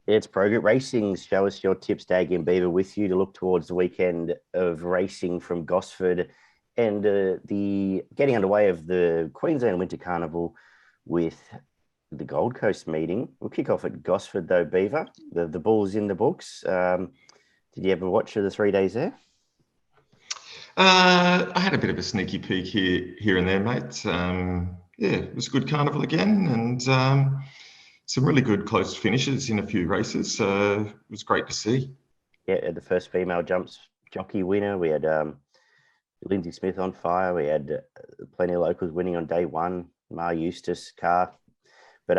It's Pro Group Racing. Show us your tips, Dag and Beaver, with you to look towards the weekend of racing from Gosford and the getting underway of the Queensland Winter Carnival with the Gold Coast meeting. We'll kick off at Gosford, though, Beaver. The ball's in the books. Did you ever watch the 3 days there? I had a bit of a sneaky peek here and there, mate. It was a good carnival again, and some really good close finishes in a few races. So it was great to see. Yeah, the first female jumps jockey winner. We had Lindsay Smith on fire. We had plenty of locals winning on day one. Mar Eustace, Carr. But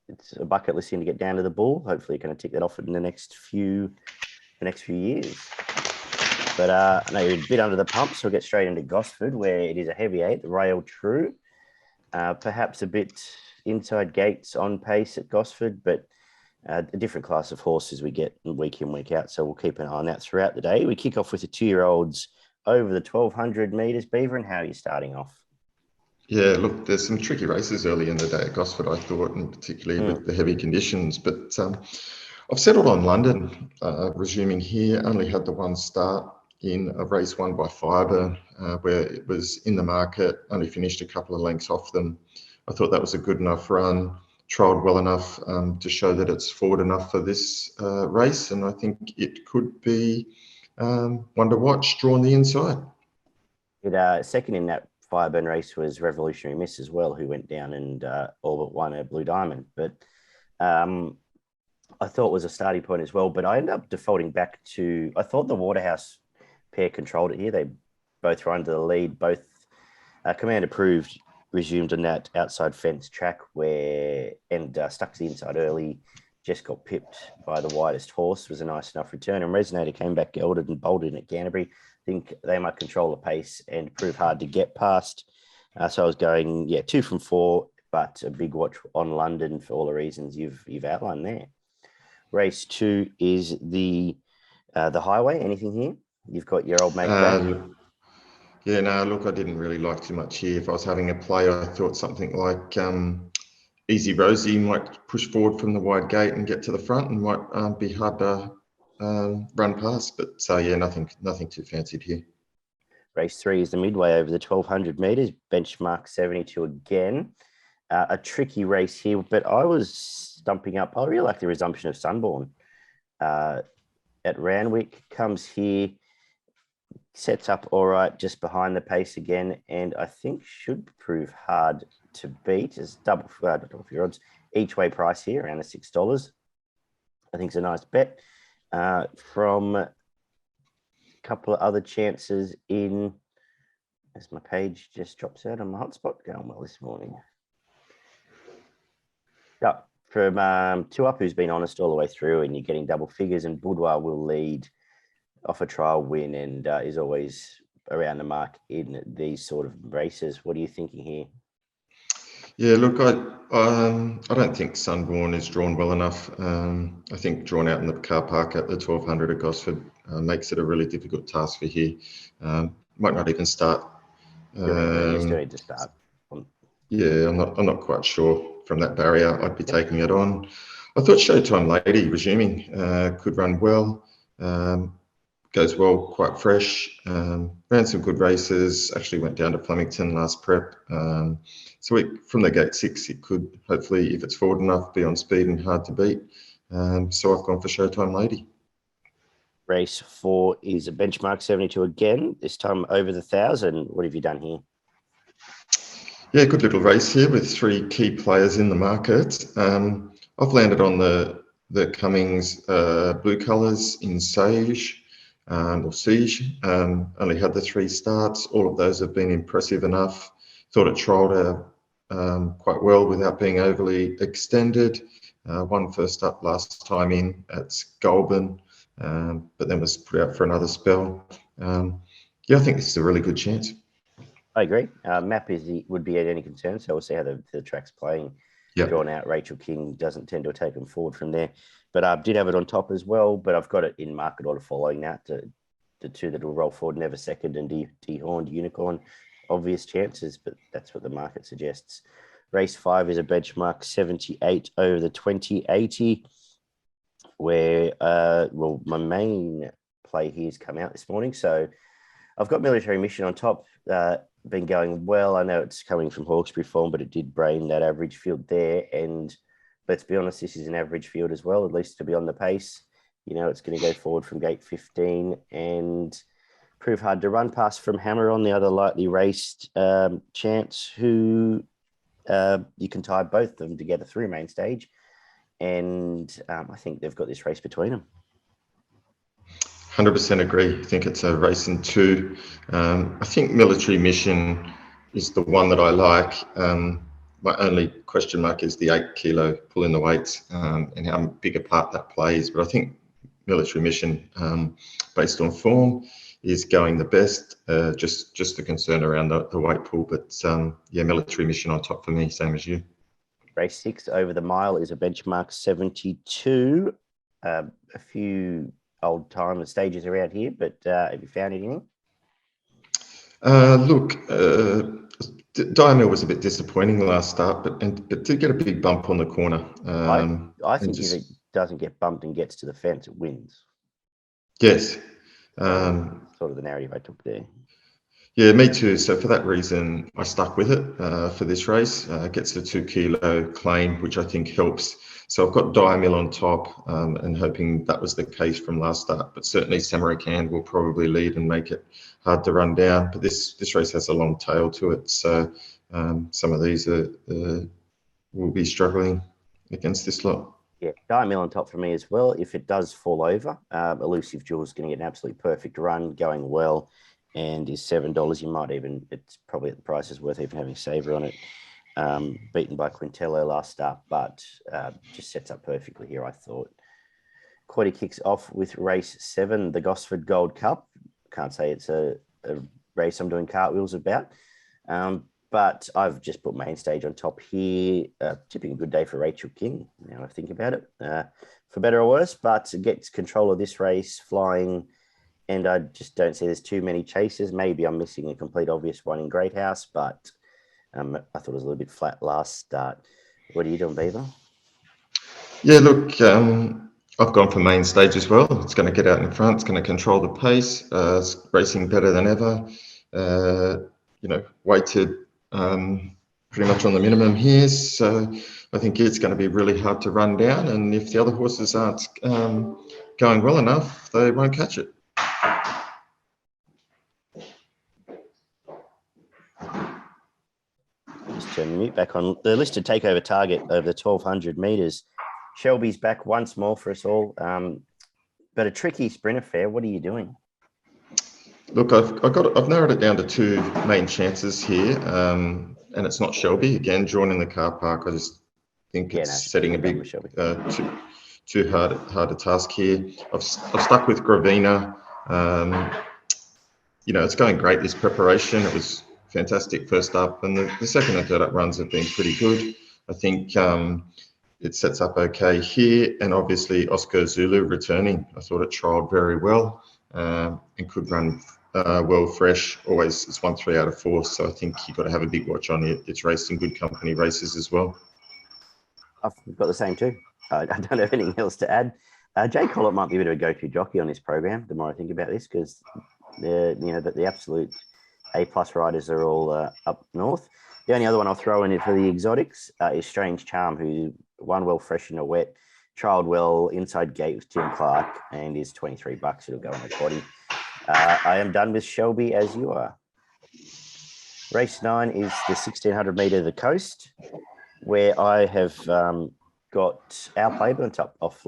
it's a bucket list to get down to the bull. Hopefully, you're going to tick that off in the next few years. But I know you're a bit under the pump, so we'll get straight into Gosford, where it is a heavy 8, the Rail True. Perhaps a bit inside gates on pace at Gosford, but a different class of horses we get week in, week out. So we'll keep an eye on that throughout the day. We kick off with the 2-year-olds over the 1,200 metres. Beaver, and how are you starting off? Yeah, look, there's some tricky races early in the day at Gosford, I thought, and particularly with the heavy conditions. But I've settled on London, resuming here. Only had the one start in a race won by Fibre, where it was in the market, only finished a couple of lengths off them. I thought that was a good enough run, trialled well enough to show that it's forward enough for this race, and I think it could be one to watch, drawn the inside. Second in that Fireburn race was Revolutionary Miss as well, who went down and all but won a Blue Diamond. But I thought was a starting point as well, but I ended up defaulting back to, I thought the Waterhouse pair controlled it here. They both were under the lead. Both Command Approved resumed on that outside fence track and stuck to the inside early. Just got pipped by the widest horse. Was a nice enough return. And Resonator came back gelded and bolted in at Canterbury. I think they might control the pace and prove hard to get past. So I was going, 2 from 4, but a big watch on London for all the reasons you've outlined there. Race 2 is the Highway. Anything here? You've got your old mate back. Yeah, no, look, I didn't really like too much here. If I was having a play, I thought something like Easy Rosie might push forward from the wide gate and get to the front, and might be hard to run past. But nothing too fancied here. Race 3 is the Midway over the 1,200 metres, benchmark 72 again. A tricky race here, but I was stumping up. I really like the resumption of Sunborn at Randwick. Comes here, sets up all right, just behind the pace again, and I think should prove hard to beat. It's double for your odds. Each way price here, around the $6. I think it's a nice bet. From a couple of other chances in, as my page just drops out on my hotspot, going well this morning. Yeah, from 2 Up, who's been honest all the way through, and you're getting double figures, and Boudoir will lead off a trial win and is always around the mark in these sort of races. What are you thinking here? Yeah, look, I don't think Sunborn is drawn well enough. I think drawn out in the car park at the 1,200 at Gosford makes it a really difficult task for here. Might not even start. He's going to start. Yeah, I'm not quite sure from that barrier. I'd be taking it on. I thought Showtime Lady resuming could run well. Goes well, quite fresh. Ran some good races. Actually went down to Flemington last prep. So from the gate 6, it could hopefully, if it's forward enough, be on speed and hard to beat. So I've gone for Showtime Lady. Race 4 is a benchmark 72 again, this time over the 1,000. What have you done here? Yeah, good little race here with 3 key players in the market. I've landed on the Cummings blue colours in Sage. Or Siege, only had the 3 starts. All of those have been impressive enough. Thought it trialled quite well without being overly extended. Won first up last time in at Goulburn, but then was put out for another spell. I think this is a really good chance. I agree. Map would be at any concern, so we'll see how the track's playing. Yep. Drawn out, Rachel King doesn't tend to take them forward from there. But I did have it on top as well, but I've got it in market order following that. The 2 that will roll forward, Never Second and Dehorned Unicorn. Obvious chances, but that's what the market suggests. Race 5 is a benchmark 78 over the 2080. where, well, my main play here's come out this morning. So I've got Military Mission on top, been going well. I know it's coming from Hawkesbury form, but it did brain that average field there. And let's be honest, this is an average field as well, at least to be on the pace. You know, it's going to go forward from gate 15 and prove hard to run past from Hammer on the other lightly raced Chance, who you can tie both of them together through main stage. And I think they've got this race between them. 100% agree. I think it's a race in two. I think Military Mission is the one that I like. My only question mark is the 8 kilo pull in the weights and how big a part that plays. But I think Military Mission, based on form, is going the best. Just the concern around the weight pull. But yeah, Military Mission on top for me, same as you. Race 6 over the mile is a benchmark 72. A few old time stages around here, but have you found anything? Look, Diamil was a bit disappointing last start, but did get a big bump on the corner. I think if it doesn't get bumped and gets to the fence, it wins. Yes. Sort of the narrative I took there. Yeah, me too. So for that reason, I stuck with it for this race. Gets the 2 kilo claim, which I think helps. So I've got Diamil on top and hoping that was the case from last start. But certainly Samarkand will probably lead and make it hard to run down. But this race has a long tail to it. So some of these will be struggling against this lot. Yeah, Diamil on top for me as well. If it does fall over, Elusive Jewel is going to get an absolutely perfect run, going well, and is $7. You might even, it's probably at the price is worth even having Saver on it. Beaten by Quintello last start, but just sets up perfectly here, I thought. Quaddy kicks off with race 7, the Gosford Gold Cup. Can't say it's a race I'm doing cartwheels about, but I've just put main stage on top here. Tipping a good day for Rachel King, now I think about it, for better or worse, but gets control of this race, flying, and I just don't see there's too many chases. Maybe I'm missing a complete obvious one in Great House, but I thought it was a little bit flat last start. What are you doing, Beaver? Yeah, look, I've gone for main stage as well. It's going to get out in front. It's going to control the pace. It's racing better than ever. You know, weighted pretty much on the minimum here. So I think it's going to be really hard to run down. And if the other horses aren't going well enough, they won't catch it. Just turn the mute back on. The listed takeover target over the 1,200 metres. Shelby's back once more for us all, but a tricky sprint affair. What are you doing? Look, I've narrowed it down to 2 main chances here, and it's not Shelby. Again, drawn in the car park. I just think it's setting a big too hard a task here. I've stuck with Gravina. You know, it's going great, this preparation. It was fantastic first up, and the second and third up runs have been pretty good. I think it sets up okay here, and obviously Oscar Zulu returning. I thought it trialled very well and could run well fresh. Always, it's 1 3 out of 4, so I think you've got to have a big watch on it. It's raced in good company races as well. I've got the same too. I don't have anything else to add. Jay Collett might be a bit of a go-to jockey on this program. The more I think about this, because the absolute A+ riders are all up north. The only other one I'll throw in for the exotics is Strange Charm, who won well fresh in a wet, trialled well inside gate with Tim Clark, and is $23. It'll go on the body. I am done with Shelby as you are. Race 9 is the 1,600 metre the coast, where I have got our playbook on top off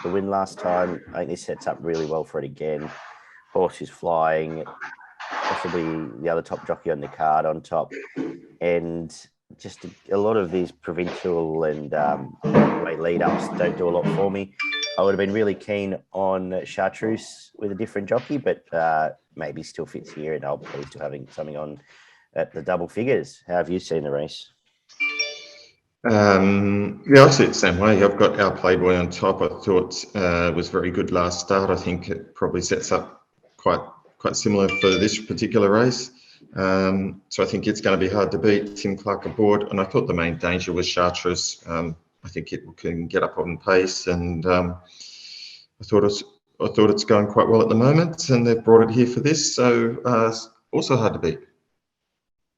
the win last time. I think this sets up really well for it again. Horse is flying, possibly the other top jockey on the card on top, and just a lot of these provincial and lead-ups don't do a lot for me. I would have been really keen on Chartreuse with a different jockey, but maybe still fits here, and I'll probably still having something on at the double figures. How have you seen the race? Yeah, I see it the same way. I've got our Playboy on top. I thought was very good last start. I think it probably sets up quite similar for this particular race. So I think it's going to be hard to beat. Tim Clark aboard, and I thought the main danger was Chartreuse. I think it can get up on pace, and I thought it's going quite well at the moment, and they've brought it here for this, so also hard to beat.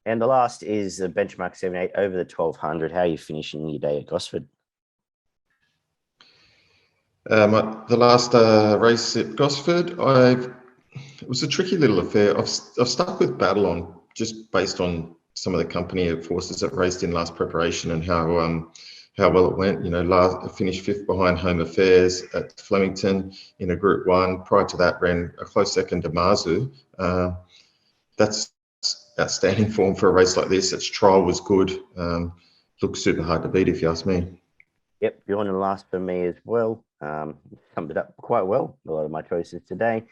And the last is the benchmark 78 over the 1200. How are you finishing your day at Gosford? The last race at Gosford, it was a tricky little affair. I've stuck with Battle On just based on some of the company of horses that raced in last preparation and how well it went. You know, I finished 5th behind Home Affairs at Flemington in a Group 1. Prior to that, ran a close second to Marzu. That's outstanding form for a race like this. Its trial was good. Looks super hard to beat if you ask me. Yep, you're on the last for me as well. Summed it up quite well. A lot of my choices today.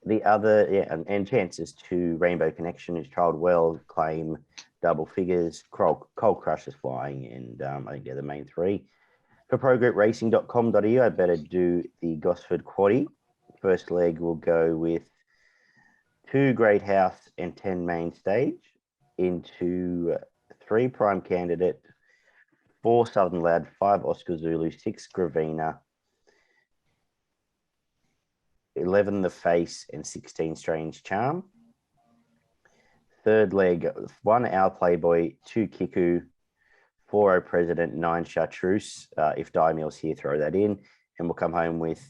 The other, and chances to Rainbow Connection is trialled well, Claim, Double Figures, Cold Crush is flying, and I think they're the main 3. For progroupracing.com.au, I better do the Gosford Quaddie. First leg will go with 2 Great House and 10 Main Stage into 3 Prime Candidate, 4 Southern Lad, 5 Oscar Zulu, 6 Gravina, 11 The Face, and 16 Strange Charm. Third leg, 1 Our Playboy, 2 Kiku, 4 O President, 9 Chartreuse. If Diamil's here, throw that in. And we'll come home with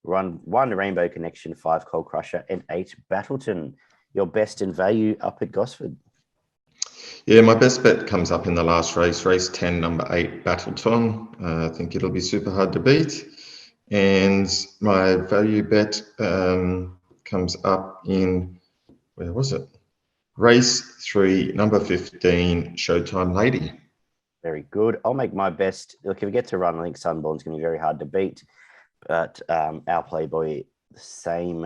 1 Rainbow Connection, 5 Cold Crusher, and 8 Battleton. Your best in value up at Gosford. Yeah, my best bet comes up in the last race, race 10, number 8, Battleton. I think it'll be super hard to beat. And my value bet comes up in, where was it? Race 3, number 15, Showtime Lady. Very good. I'll make my best. Look, if we get to run, I think Sunborn's going to be very hard to beat. But our Playboy, the same,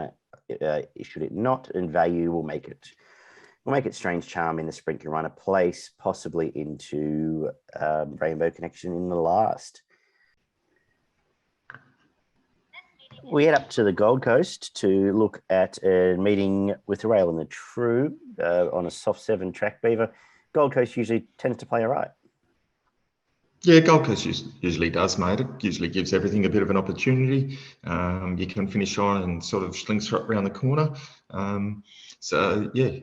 should it not, in value, we'll make it Strange Charm in the sprint can run a place, possibly into Rainbow Connection in the last. We head up to the Gold Coast to look at a meeting with the Rail and the True on a soft 7 track beaver. Gold Coast usually tends to play all right. Yeah, Gold Coast usually does, mate. It usually gives everything a bit of an opportunity. You can finish on and sort of slingshot around the corner. So, yeah,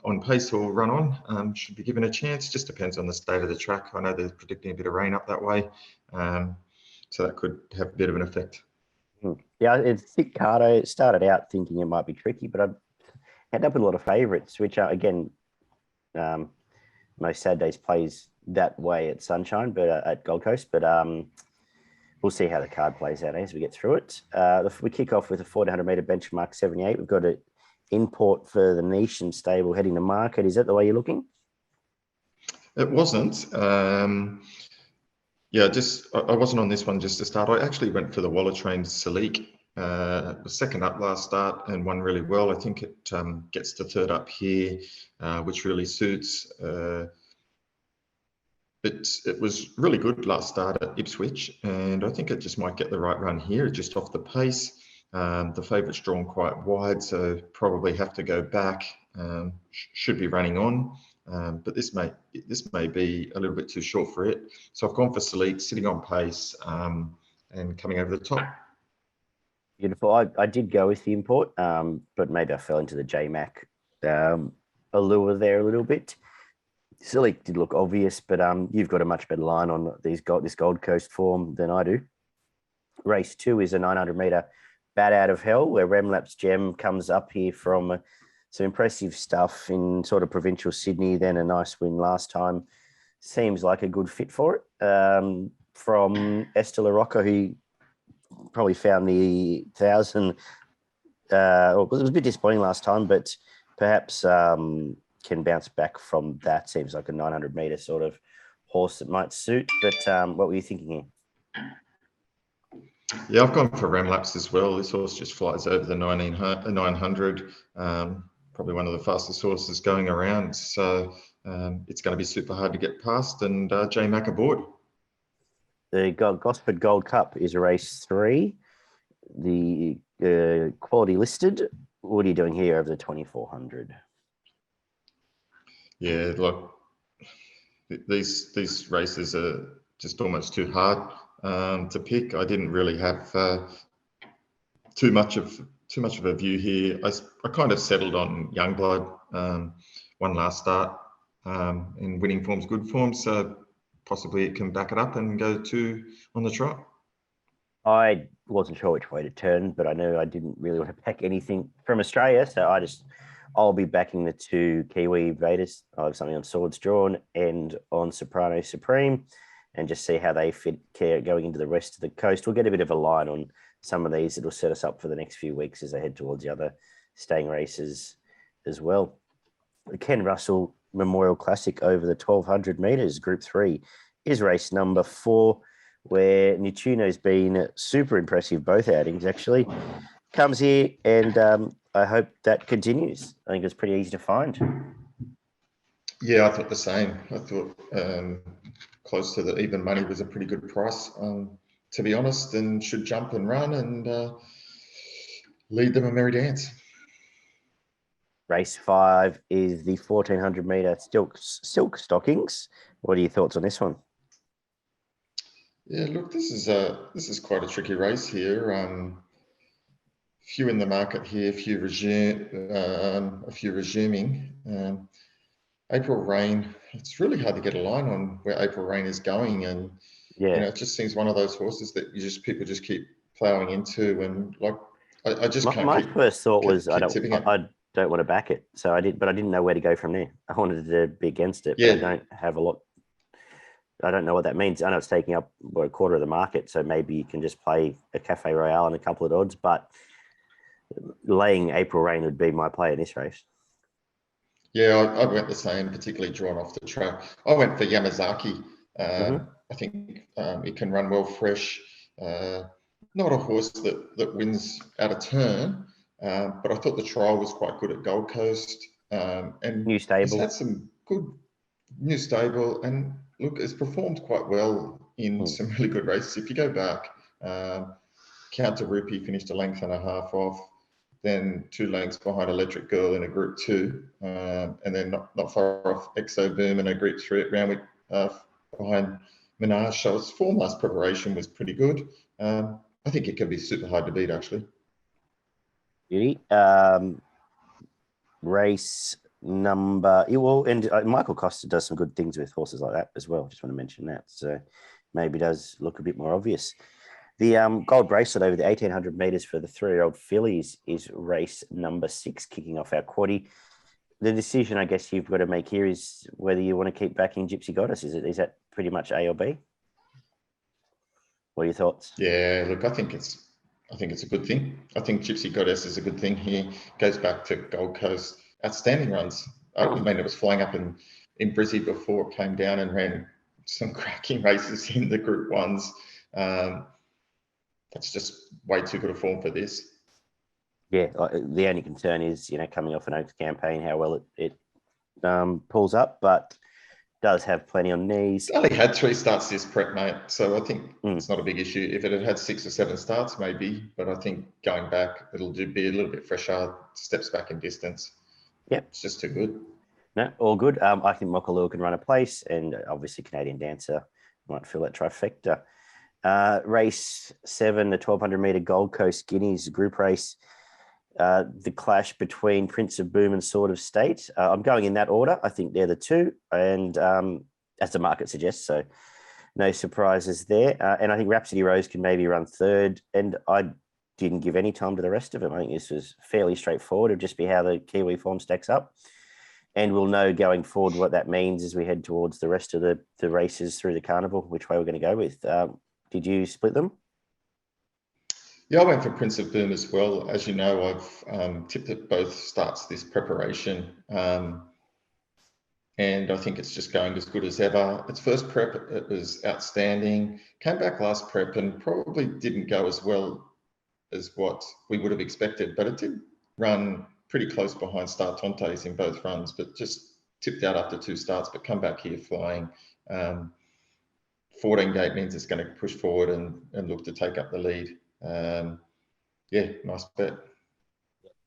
on pace or run on, should be given a chance. Just depends on the state of the track. I know they're predicting a bit of rain up that way. So that could have a bit of an effect. Yeah, it's thick card. I started out thinking it might be tricky, but I ended up with a lot of favourites, which are, again, most Saturdays plays that way at Sunshine, but at Gold Coast. But we'll see how the card plays out as we get through it. We kick off with a 1400 metre benchmark 78. We've got an import for the niche and stable heading to market. Is that the way you're looking? It wasn't. Yeah, I wasn't on this one just to start. I actually went for the Waller Train Salik. Was second up last start and won really well. I think it gets to third up here, which really suits. It was really good last start at Ipswich, and I think it just might get the right run here, just off the pace. The favourite's drawn quite wide, so probably have to go back. Should be running on. But this may be a little bit too short for it. So I've gone for Salik, sitting on pace and coming over the top. Beautiful. I did go with the import, but maybe I fell into the J-Mac allure there a little bit. Salik did look obvious, but you've got a much better line on this Gold Coast form than I do. Race 2 is a 900 metre Bat Out of Hell, where Remlap's Gem comes up here from some impressive stuff in sort of provincial Sydney, then a nice win last time. Seems like a good fit for it. From Esther LaRocca, who probably found the 1,000. It was a bit disappointing last time, but perhaps can bounce back from that. Seems like a 900 metre sort of horse that might suit. But what were you thinking here? Yeah, I've gone for Remlaps as well. This horse just flies over the 900. Probably one of the fastest horses going around. So it's going to be super hard to get past. And J-Mac aboard. The Gosford Gold Cup is race 3. The quality listed. What are you doing here over the 2400? Yeah, look, these races are just almost too hard to pick. I didn't really have too much of a view here. I kind of settled on Youngblood. One last start in winning form's good form, so possibly it can back it up and go 2 on the trot. I wasn't sure which way to turn, but I knew I didn't really want to back anything from Australia, so I'll be backing the 2 Kiwi Vaders. I have something on Swords Drawn and on Soprano Supreme, and just see how they fit going into the rest of the coast. We'll get a bit of a line on some of these. It'll set us up for the next few weeks as they head towards the other staying races as well. The Ken Russell Memorial Classic over the 1200 metres, Group 3, is race number 4, where Nichuno's been super impressive both outings, actually. Comes here, and I hope that continues. I think it's pretty easy to find. Yeah, I thought the same. I thought close to the even money was a pretty good price, to be honest, and should jump and run and lead them a merry dance. Race 5 is the 1400 metre silk stockings. What are your thoughts on this one? Yeah, look, this is quite a tricky race here. Few in the market here, a few resuming. April Rain, it's really hard to get a line on where April Rain is going, and it just seems one of those horses that people just keep ploughing into, and like I just can't. My first thought was I don't want to back it, so I did, but I didn't know where to go from there. I wanted to be against it, but I don't have a lot. I don't know what that means. I know it's taking up a quarter of the market, so maybe you can just play a Cafe Royale and a couple of odds, but laying April Rain would be my play in this race. Yeah, I went the same, particularly drawn off the track. I went for Yamazaki. I think it can run well fresh. Not a horse that wins out of turn, but I thought the trial was quite good at Gold Coast. And new stable. It's had some good new stable, and look, it's performed quite well in some really good races. If you go back, Counter Rupee finished a length and a half off, then 2 lengths behind Electric Girl in a Group 2, and then not far off Exo Boom in a Group 3 at Randwick behind Menage. So its form last preparation was pretty good. I think it can be super hard to beat, actually. Beauty. Race number, and Michael Costa does some good things with horses like that as well. Just want to mention that. So maybe it does look a bit more obvious. The Gold Bracelet over the 1800 metres for the 3-year-old fillies is race number 6, kicking off our quaddie. The decision, I guess, you've got to make here is whether you want to keep backing Gypsy Goddess. Is that pretty much A or B? What are your thoughts? Yeah, look, I think it's a good thing. I think Gypsy Goddess is a good thing here. Goes back to Gold Coast, outstanding runs. I mean, it was flying up in Brizzy before it came down and ran some cracking races in the Group 1s. That's just way too good a form for this. Yeah, the only concern is, coming off an Oaks campaign, how well it pulls up, but does have plenty on knees. It only had 3 starts this prep, mate, so I think it's not a big issue. If it had 6 or 7 starts, maybe, but I think going back, it'll be a little bit fresher, steps back in distance. Yep. It's just too good. No, all good. I think Mokalua can run a place, and obviously Canadian Dancer might fill that trifecta. Race 7, the 1200 metre Gold Coast Guineas group race. The clash between Prince of Boom and Sword of State. I'm going in that order. I think they're the 2, and as the market suggests, so no surprises there. And I think Rhapsody Rose can maybe run 3rd, and I didn't give any time to the rest of them. I think this was fairly straightforward. It'll just be how the Kiwi form stacks up, and we'll know going forward what that means as we head towards the rest of the races through the Carnival, which way we're going to go with. Did you split them? Yeah, I went for Prince of Boom as well. As you know, I've tipped at both starts this preparation, and I think it's just going as good as ever. Its first prep, it was outstanding. Came back last prep and probably didn't go as well as what we would have expected, but it did run pretty close behind Star Tontes in both runs, but just tipped out after 2 starts, but come back here flying. 14 gate means it's going to push forward and look to take up the lead. Yeah, nice bet.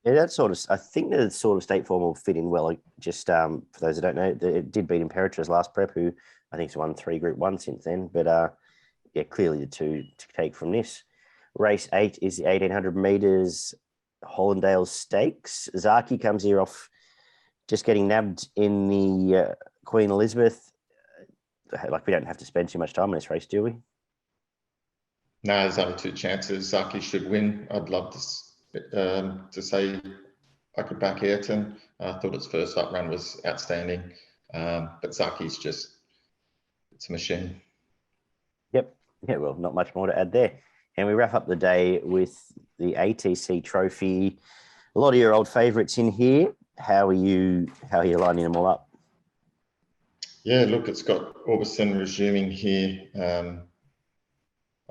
Yeah, I think the Sort of State form will fit in well. Just for those that don't know, it did beat Imperator's last prep, who I think has won 3 Group 1 since then. But yeah, clearly the 2 to take from this. Race 8 is the 1800 metres Hollindale Stakes. Zaaki comes here off just getting nabbed in the Queen Elizabeth. Like, we don't have to spend too much time on this race, do we? No, there's only 2 chances. Zaaki should win. I'd love to say I could back Ayrton. I thought its first up run was outstanding. But Zaaki's it's a machine. Yep. Yeah, well, not much more to add there. And we wrap up the day with the ATC Trophy. A lot of your old favourites in here. How are you lining them all up? Yeah, look, it's got Orbison resuming here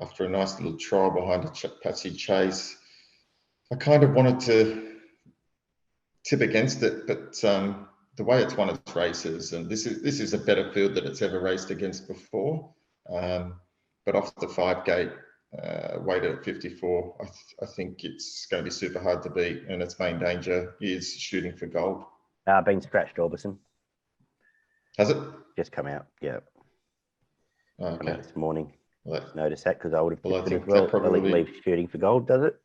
after a nice little trial behind a Patsy Chase. I kind of wanted to tip against it, but the way it's won its races, and this is a better field that it's ever raced against before. But off the 5 gate, weighted at 54, I think it's going to be super hard to beat, and its main danger is Shooting for Gold. Been scratched, Orbison. Has it? Just come out, yeah. Okay. Come out this morning. Well, Notice that because I would have well, I picked it think as well. that probably Leave Shooting for Gold, does it?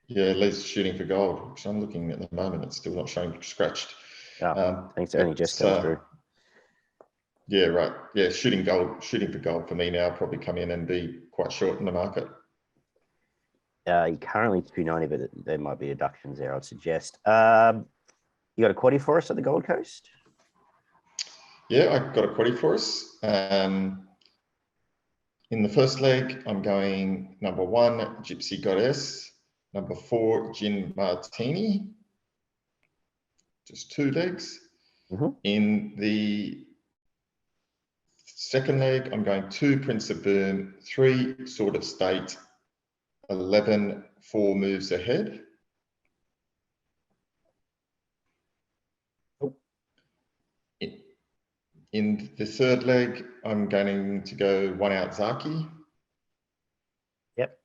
Yeah, at least Shooting for Gold, which I'm looking at the moment. It's still not showing scratched. I think it's only just come through. Yeah, right. Yeah, Shooting for Gold for me now probably come in and be quite short in the market. Currently 290, but there might be deductions there, I'd suggest. You got a quaddie for us at the Gold Coast? Yeah, I've got a quaddie for us. In the first leg, I'm going number 1, Gypsy Goddess, number 4, Gin Martini, just 2 legs. Mm-hmm. In the second leg, I'm going 2, Prince of Boom, 3, Sword of State, 11, 4 Moves Ahead. In the third leg, I'm going to go 1 out Zaaki. Yep.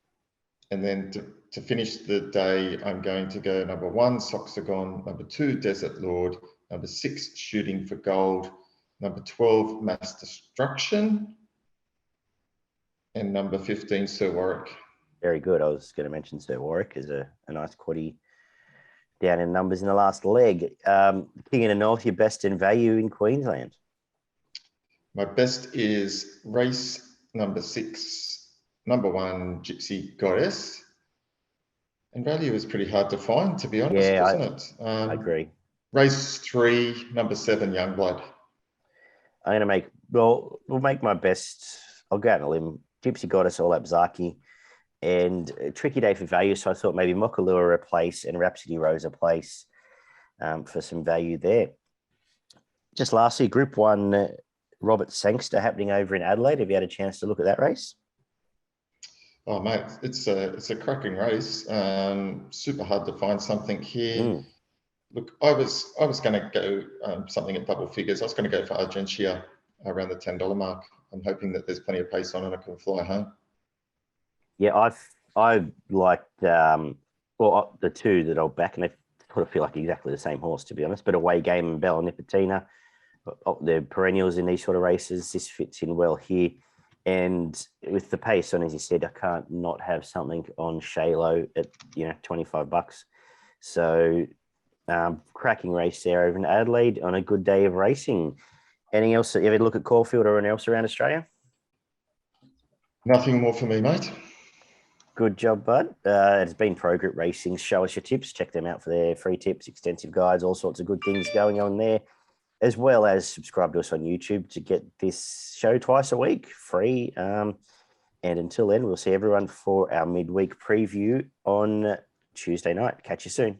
And then to finish the day, I'm going to go number 1, Soxagon, number 2, Desert Lord, number 6, Shooting for Gold, number 12, Mass Destruction, and number 15, Sir Warwick. Very good. I was going to mention Sir Warwick as a nice quaddie down in numbers in the last leg. King in the North, your best in value in Queensland? My best is race number 6, number 1, Gypsy Goddess. And value is pretty hard to find, to be honest, isn't it? I agree. Race 3, number 7, Youngblood. I'm going to we'll make my best. I'll go out on a limb. Gypsy Goddess, All Up Zaaki. And a tricky day for value, so I thought maybe Mokalua a place and Rhapsody Rose a place for some value there. Just lastly, Group 1, Robert Sangster happening over in Adelaide. Have you had a chance to look at that race? Oh, mate, it's a cracking race. Super hard to find something here. Look, I was going to go something at double figures. I was going to go for Argentia around the $10 mark. I'm hoping that there's plenty of pace on and I can fly home. Yeah, I liked the 2 that I'll back, and they sort of feel like exactly the same horse, to be honest. But Away Game and Bella Nipotina, they're perennials in these sort of races. This fits in well here. And with the pace on, as you said, I can't not have something on Shalo at $25. So cracking race there over in Adelaide on a good day of racing. Anything else? You ever look at Caulfield or anything else around Australia? Nothing more for me, mate. Good job, bud. It's been Pro Group Racing. Show us your tips. Check them out for their free tips, extensive guides, all sorts of good things going on there, as well as subscribe to us on YouTube to get this show twice a week, free. And until then, we'll see everyone for our midweek preview on Tuesday night. Catch you soon.